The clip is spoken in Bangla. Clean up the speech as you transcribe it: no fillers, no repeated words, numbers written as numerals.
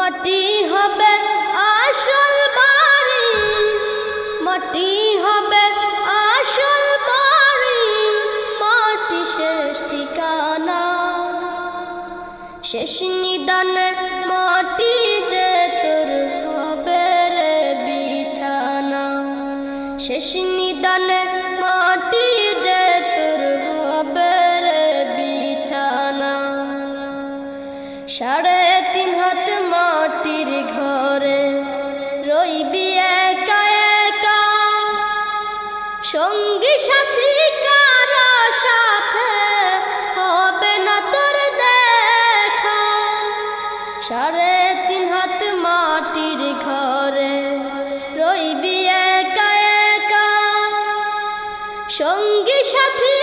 মাটি হবে আসল বাড়ি, মাটি হবে আসল বাড়ি, মাটি শেষ ঠিকানা। শেষ নিদানে মাটি যে তোর হবে রে বিছানা। শেষ নিদানে মাটি যে তোর হবে রে বিছানা। 3.5 হাত মাটির ঘরে রইবি একা একা, সঙ্গী সাথী কারো সাথে হবে না তোর দেখা। 3.5 হাত মাটির ঘরে রইবি একা একা, সঙ্গী সাথী